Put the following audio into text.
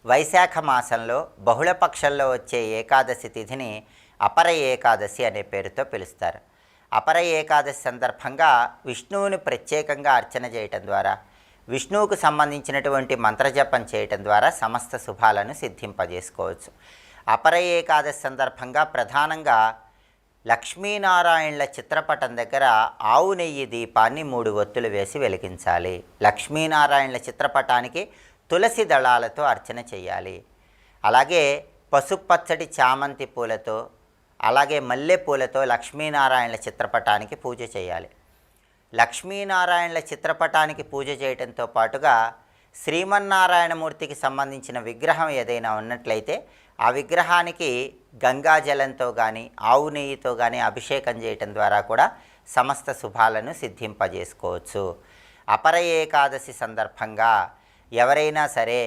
వైశాఖ మాసంలో బహుళపక్షంలో వచ్చే ఏకాదశి తిథిని అపర ఏకాదశి అనే పేరుతో పిలుస్తారు. అపర ఏకాదశి సందర్భంగా విష్ణువుని ప్రత్యేకంగా అర్చన చేయటం ద్వారా, విష్ణువుకు సంబంధించినటువంటి మంత్రజపం చేయటం ద్వారా సమస్త శుభాలను సిద్ధింపజేసుకోవచ్చు. అపర ఏకాదశి సందర్భంగా ప్రధానంగా లక్ష్మీనారాయణుల చిత్రపటం దగ్గర ఆవు నెయ్యి దీపాన్ని 3 ఒత్తులు వేసి వెలిగించాలి. లక్ష్మీనారాయణుల చిత్రపటానికి తులసి దళాలతో అర్చన చేయాలి. అలాగే పసుపచ్చటి చామంతి పూలతో, అలాగే మల్లె పూలతో లక్ష్మీనారాయణుల చిత్రపటానికి పూజ చేయాలి. లక్ష్మీనారాయణుల చిత్రపటానికి పూజ చేయడంతో పాటుగా శ్రీమన్నారాయణమూర్తికి సంబంధించిన విగ్రహం ఏదైనా ఉన్నట్లయితే ఆ విగ్రహానికి గంగాజలంతో కానీ ఆవు నెయ్యితో కానీ అభిషేకం చేయటం ద్వారా కూడా సమస్త శుభాలను సిద్ధింపజేసుకోవచ్చు. అపర ఏకాదశి సందర్భంగా ఎవరైనా సరే